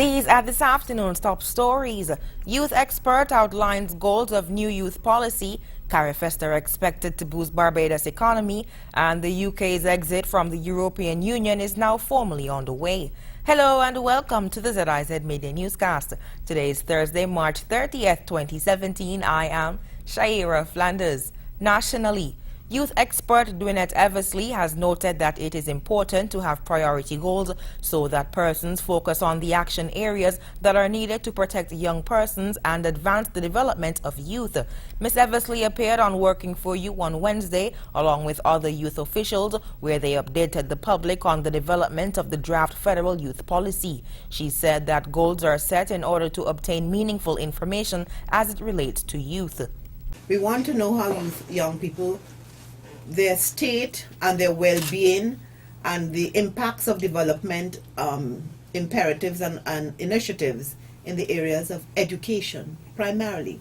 These are this afternoon's top stories. Youth expert outlines goals of new youth policy. Carifesta are expected to boost Barbados' economy, and the UK's exit from the European Union is now formally underway. Hello and welcome to the ZIZ Midday Newscast. Today is Thursday, March 30th, 2017. I am Shaira Flanders. Nationally, youth expert Dwinette Eversley has noted that it is important to have priority goals so that persons focus on the action areas that are needed to protect young persons and advance the development of youth. Ms. Eversley appeared on Working For You on Wednesday along with other youth officials, where they updated the public on the development of the draft federal youth policy. She said that goals are set in order to obtain meaningful information as it relates to youth. We want to know how young people, their state and their well-being and the impacts of development imperatives and initiatives in the areas of education, primarily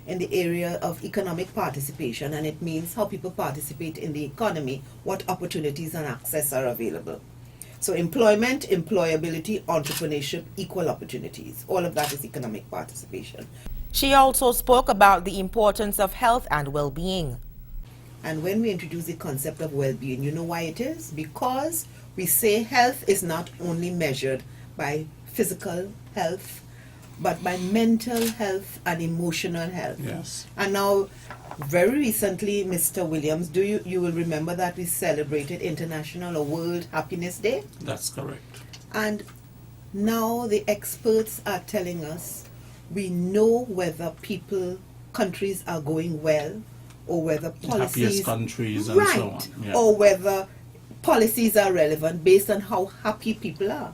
in the area of economic participation, and it means how people participate in the economy, what opportunities and access are available. So employment, employability, entrepreneurship, equal opportunities, all of that is economic participation. She also spoke about the importance of health and well-being. And when we introduce the concept of well-being, you know why it is? Because we say health is not only measured by physical health, but by mental health and emotional health. Yes. And now, very recently, Mr. Williams, you will remember that we celebrated International or World Happiness Day? That's correct. And now the experts are telling us we know whether countries are going well, or whether policies, happiest countries and so on. Yeah. Or whether policies are relevant based on how happy people are.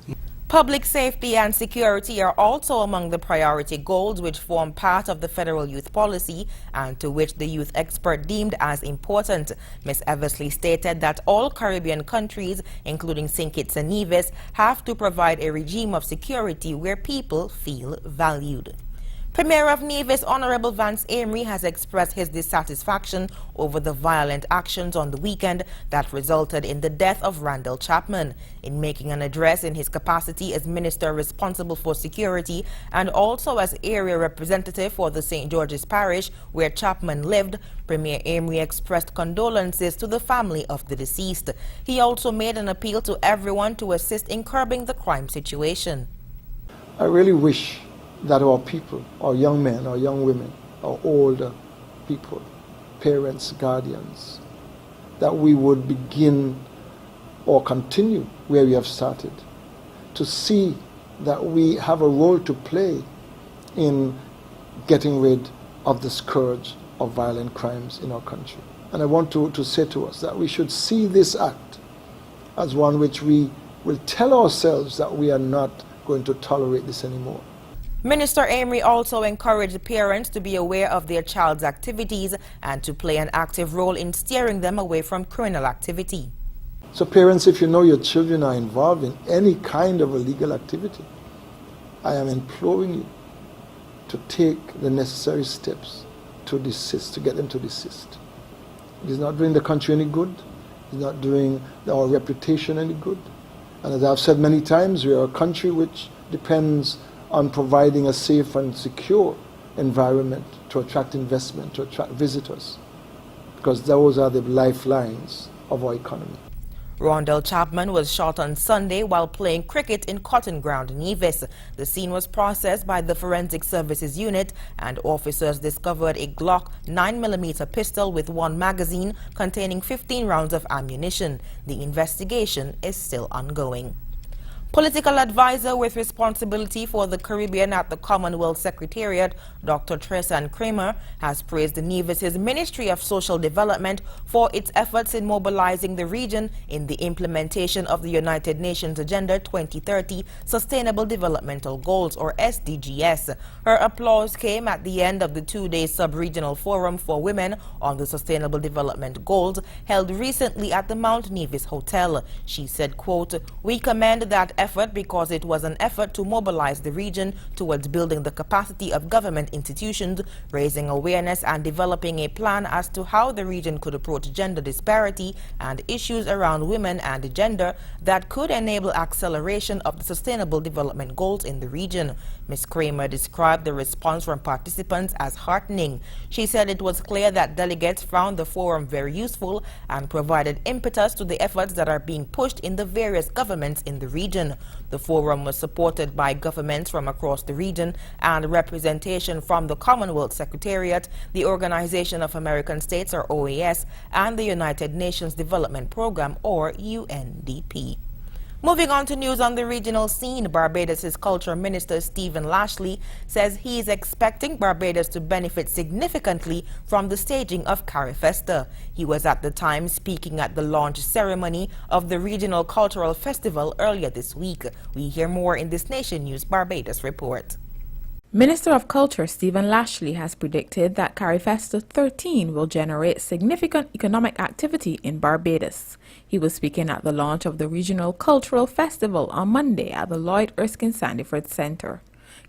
Public safety and security are also among the priority goals which form part of the federal youth policy and to which the youth expert deemed as important. Ms. Eversley stated that all Caribbean countries, including St. Kitts and Nevis, have to provide a regime of security where people feel valued. Premier of Nevis, Honorable Vance Amory, has expressed his dissatisfaction over the violent actions on the weekend that resulted in the death of Randall Chapman. In making an address in his capacity as Minister responsible for security and also as area representative for the St. George's Parish where Chapman lived, Premier Amory expressed condolences to the family of the deceased. He also made an appeal to everyone to assist in curbing the crime situation. I really wish that our people, our young men, our young women, our older people, parents, guardians, that we would begin or continue where we have started, to see that we have a role to play in getting rid of the scourge of violent crimes in our country. And I want to say to us that we should see this act as one which we will tell ourselves that we are not going to tolerate this anymore. Minister Amory also encouraged parents to be aware of their child's activities and to play an active role in steering them away from criminal activity. So parents, if you know your children are involved in any kind of illegal activity, I am imploring you to take the necessary steps to desist, to get them to desist. It is not doing the country any good. It is not doing our reputation any good. And as I've said many times, we are a country which depends on providing a safe and secure environment to attract investment, to attract visitors, because those are the lifelines of our economy. Randall Chapman was shot on Sunday while playing cricket in Cotton Ground, Nevis. The scene was processed by the Forensic Services Unit, and officers discovered a Glock 9mm pistol with one magazine containing 15 rounds of ammunition. The investigation is still ongoing. Political advisor with responsibility for the Caribbean at the Commonwealth Secretariat, Dr. Tresan Kramer, has praised Nevis's Ministry of Social Development for its efforts in mobilizing the region in the implementation of the United Nations Agenda 2030 Sustainable Developmental Goals, or SDGs. Her applause came at the end of the two-day sub-regional forum for women on the Sustainable Development Goals held recently at the Mount Nevis Hotel. She said, quote, "We commend that effort because it was an effort to mobilize the region towards building the capacity of government institutions, raising awareness and developing a plan as to how the region could approach gender disparity and issues around women and gender that could enable acceleration of the Sustainable Development Goals in the region. Ms. Kramer described the response from participants as heartening. She said it was clear that delegates found the forum very useful and provided impetus to the efforts that are being pushed in the various governments in the region. The forum was supported by governments from across the region and representation from the Commonwealth Secretariat, the Organization of American States or OAS, and the United Nations Development Program or UNDP. Moving on to news on the regional scene, Barbados' Culture Minister Stephen Lashley says he is expecting Barbados to benefit significantly from the staging of Carifesta. He was at the time speaking at the launch ceremony of the Regional Cultural Festival earlier this week. We hear more in this Nation News Barbados report. Minister of Culture Stephen Lashley has predicted that Carifesta 13 will generate significant economic activity in Barbados. He was speaking at the launch of the Regional Cultural Festival on Monday at the Lloyd Erskine Sandiford Center.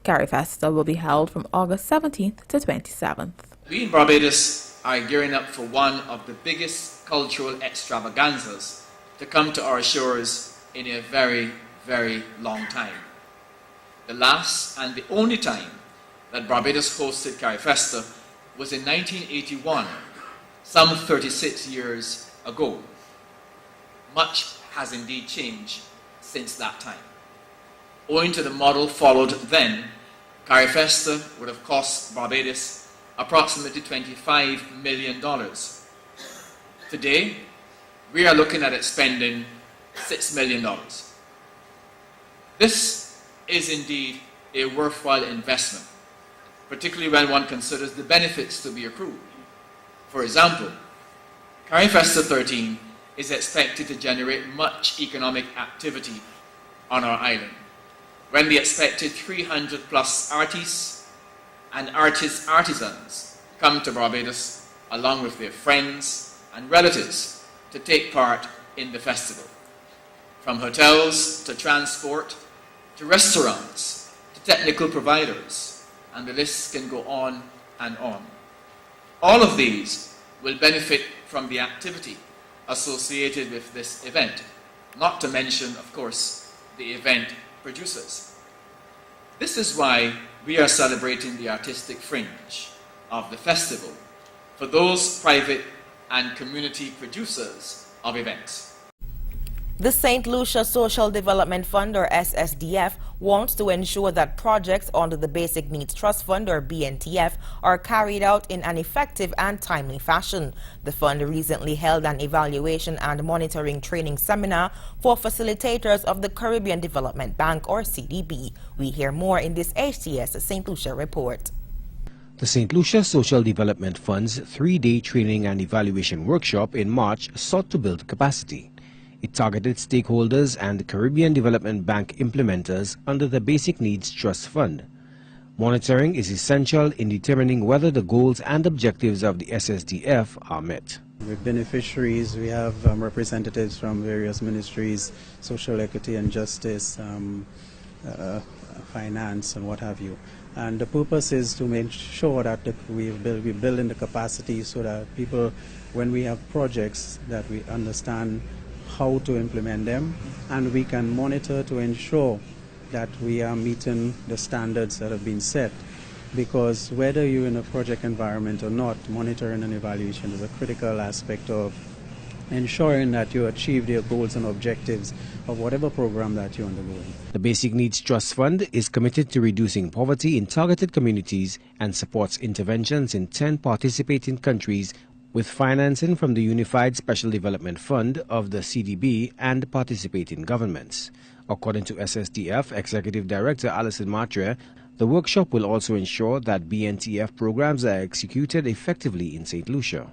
Carifesta will be held from August 17th to 27th. We in Barbados are gearing up for one of the biggest cultural extravaganzas to come to our shores in a very, very long time. The last and the only time that Barbados hosted Carifesta was in 1981, some 36 years ago. Much has indeed changed since that time. Owing to the model followed then, Carifesta would have cost Barbados approximately $25 million. Today, we are looking at it spending $6 million. This is indeed a worthwhile investment, particularly when one considers the benefits to be accrued. For example, Carifesta 13 is expected to generate much economic activity on our island, when the expected 300 plus artists and artisans come to Barbados along with their friends and relatives to take part in the festival. From hotels to transport to restaurants, to technical providers, and the list can go on and on. All of these will benefit from the activity associated with this event, not to mention, of course, the event producers. This is why we are celebrating the artistic fringe of the festival for those private and community producers of events. The St. Lucia Social Development Fund, or SSDF, wants to ensure that projects under the Basic Needs Trust Fund, or BNTF, are carried out in an effective and timely fashion. The fund recently held an evaluation and monitoring training seminar for facilitators of the Caribbean Development Bank, or CDB. We hear more in this HTS St. Lucia report. The St. Lucia Social Development Fund's 3-day training and evaluation workshop in March sought to build capacity. It targeted stakeholders and Caribbean Development Bank implementers under the Basic Needs Trust Fund. Monitoring is essential in determining whether the goals and objectives of the SSDF are met. With beneficiaries, we have representatives from various ministries, social equity and justice, finance and what have you. And the purpose is to make sure that we build in the capacity so that people, when we have projects, that we understand how to implement them, and we can monitor to ensure that we are meeting the standards that have been set. Because whether you're in a project environment or not, monitoring and evaluation is a critical aspect of ensuring that you achieve your goals and objectives of whatever program that you're undergoing. The Basic Needs Trust Fund is committed to reducing poverty in targeted communities and supports interventions in 10 participating countries with financing from the Unified Special Development Fund of the CDB and participating governments. According to SSDF Executive Director Alison Matre, the workshop will also ensure that BNTF programs are executed effectively in St. Lucia.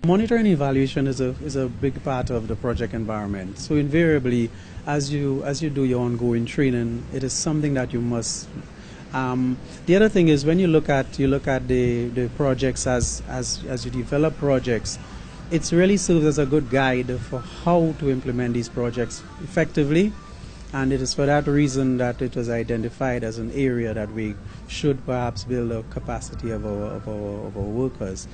Monitoring evaluation is a big part of the project environment. So invariably, as you do your ongoing training, it is something that you must. The other thing is when you look at the projects as you develop projects, it really serves as a good guide for how to implement these projects effectively And it is for that reason that it was identified as an area that we should perhaps build a capacity of our workers.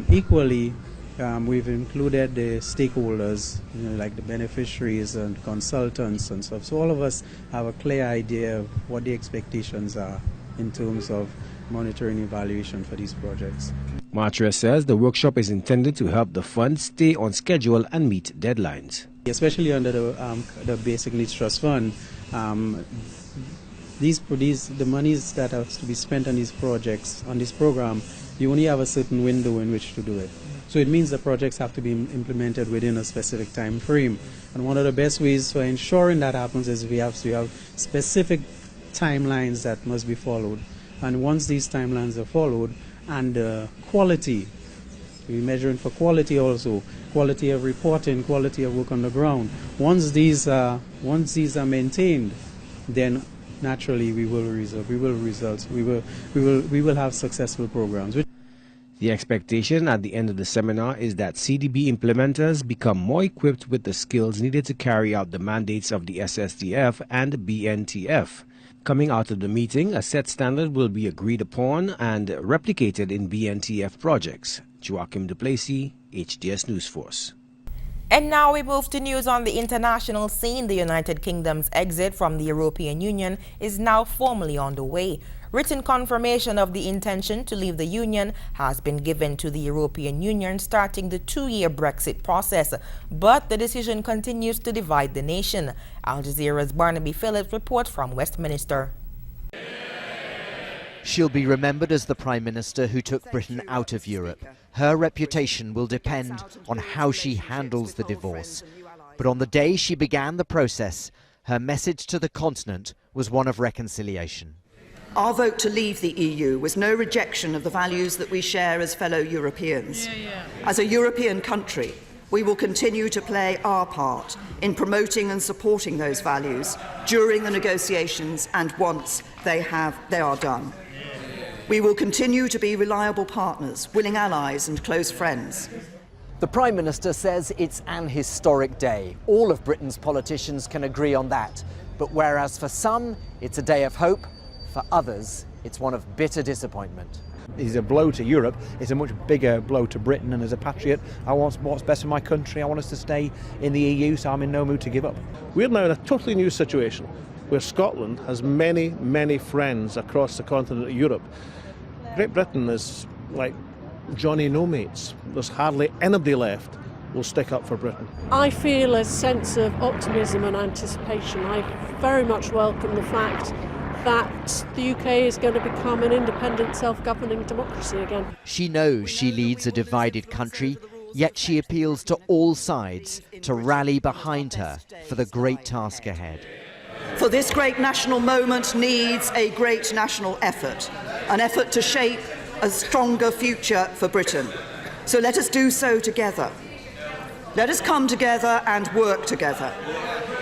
Equally, we've included the stakeholders, like the beneficiaries and consultants and stuff. So all of us have a clear idea of what the expectations are in terms of monitoring evaluation for these projects. Matra says the workshop is intended to help the fund stay on schedule and meet deadlines. Especially under the Basic Needs Trust Fund, the monies that have to be spent on these projects, on this program, you only have a certain window in which to do it. So it means the projects have to be implemented within a specific time frame. And one of the best ways for ensuring that happens is we have specific timelines that must be followed. And once these timelines are followed, and quality, we're measuring for quality also, quality of reporting, quality of work on the ground. Once these are maintained, then naturally we will have successful programs. The expectation at the end of the seminar is that CDB implementers become more equipped with the skills needed to carry out the mandates of the SSDF and BNTF. Coming out of the meeting, a set standard will be agreed upon and replicated in BNTF projects. Joachim Duplessis, HDS News Force. And now we move to news on the international scene. The United Kingdom's exit from the European Union is now formally underway. Written confirmation of the intention to leave the Union has been given to the European Union starting the 2-year Brexit process, but the decision continues to divide the nation. Al Jazeera's Barnaby Phillips reports from Westminster. She'll be remembered as the Prime Minister who took Britain out of Europe. Her reputation will depend on how she handles the divorce. But on the day she began the process, her message to the continent was one of reconciliation. Our vote to leave the EU was no rejection of the values that we share as fellow Europeans. As a European country, we will continue to play our part in promoting and supporting those values during the negotiations and once they are done. We will continue to be reliable partners, willing allies and close friends. The Prime Minister says it's an historic day. All of Britain's politicians can agree on that. But whereas for some it's a day of hope, for others it's one of bitter disappointment. It's a blow to Europe. It's a much bigger blow to Britain, and as a patriot, I want what's best for my country. I want us to stay in the EU, so I'm in no mood to give up. We're now in a totally new situation where Scotland has many, many friends across the continent of Europe. Great Britain is like Johnny No Mates. There's hardly anybody left will stick up for Britain. I feel a sense of optimism and anticipation. I very much welcome the fact that the UK is going to become an independent, self-governing democracy again. She knows she leads a divided country, yet she appeals to all sides to rally behind her for the great task ahead. For this great national moment needs a great national effort, an effort to shape a stronger future for Britain. So let us do so together. Let us come together and work together.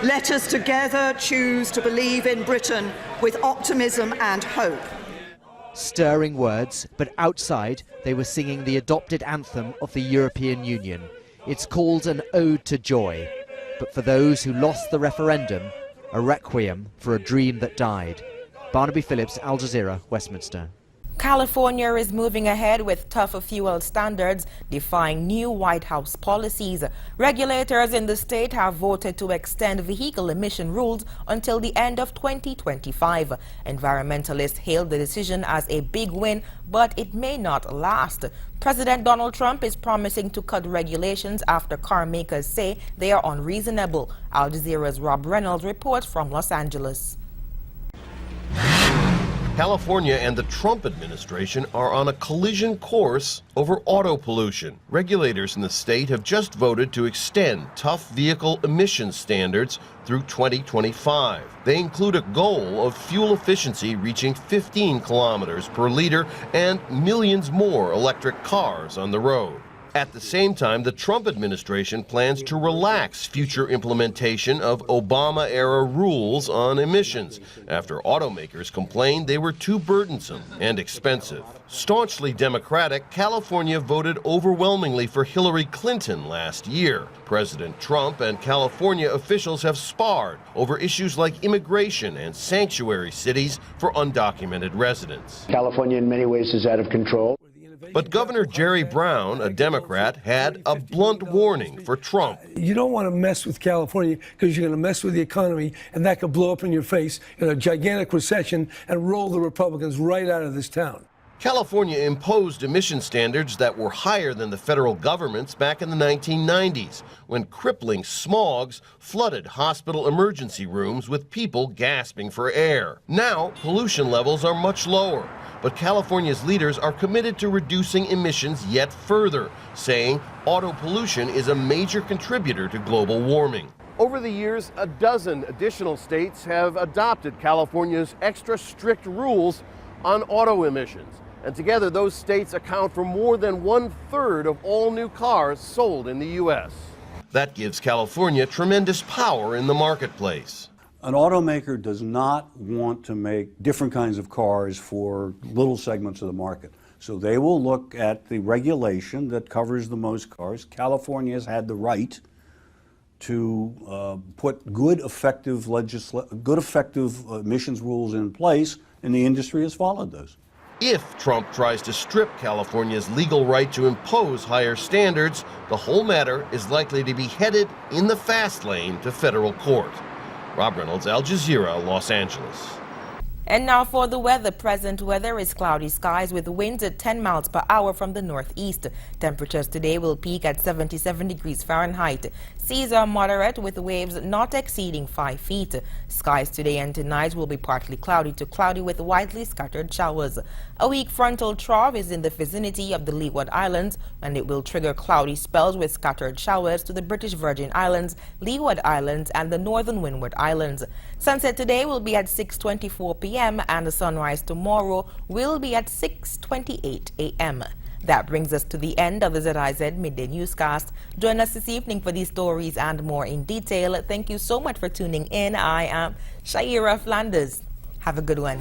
Let us together choose to believe in Britain with optimism and hope. Stirring words, but outside they were singing the adopted anthem of the European Union. It's called an ode to joy, but for those who lost the referendum, a requiem for a dream that died. Barnaby Phillips, Al Jazeera, Westminster. California is moving ahead with tougher fuel standards, defying new White House policies. Regulators in the state have voted to extend vehicle emission rules until the end of 2025. Environmentalists hailed the decision as a big win, but it may not last. President Donald Trump is promising to cut regulations after car makers say they are unreasonable. Al Jazeera's Rob Reynolds reports from Los Angeles. California and the Trump administration are on a collision course over auto pollution. Regulators in the state have just voted to extend tough vehicle emission standards through 2025. They include a goal of fuel efficiency reaching 15 kilometers per liter and millions more electric cars on the road. At the same time, the Trump administration plans to relax future implementation of Obama-era rules on emissions after automakers complained they were too burdensome and expensive. Staunchly Democratic, California voted overwhelmingly for Hillary Clinton last year. President Trump and California officials have sparred over issues like immigration and sanctuary cities for undocumented residents. California in many ways is out of control. But Governor Jerry Brown, a Democrat, had a blunt warning for Trump. You don't want to mess with California because you're going to mess with the economy, and that could blow up in your face in a gigantic recession and roll the Republicans right out of this town. California imposed emission standards that were higher than the federal government's back in the 1990s, when crippling smogs flooded hospital emergency rooms with people gasping for air. Now, pollution levels are much lower, but California's leaders are committed to reducing emissions yet further, saying auto pollution is a major contributor to global warming. Over the years, a dozen additional states have adopted California's extra strict rules on auto emissions. And together, those states account for more than 1/3 of all new cars sold in the U.S. That gives California tremendous power in the marketplace. An automaker does not want to make different kinds of cars for little segments of the market. So they will look at the regulation that covers the most cars. California has had the right to put good, effective emissions rules in place, and the industry has followed those. If Trump tries to strip California's legal right to impose higher standards, the whole matter is likely to be headed in the fast lane to federal court. Rob Reynolds, Al Jazeera, Los Angeles. And now for the weather. Present weather is cloudy skies with winds at 10 miles per hour from the northeast. Temperatures today will peak at 77 degrees Fahrenheit. Seas are moderate with waves not exceeding 5 feet. Skies today and tonight will be partly cloudy to cloudy with widely scattered showers. A weak frontal trough is in the vicinity of the Leeward Islands, and it will trigger cloudy spells with scattered showers to the British Virgin Islands, Leeward Islands, and the northern Windward Islands. Sunset today will be at 6:24 p.m. and the sunrise tomorrow will be at 6:28 a.m. That brings us to the end of the ZIZ Midday Newscast. Join us this evening for these stories and more in detail. Thank you so much for tuning in. I am Shaira Flanders. Have a good one.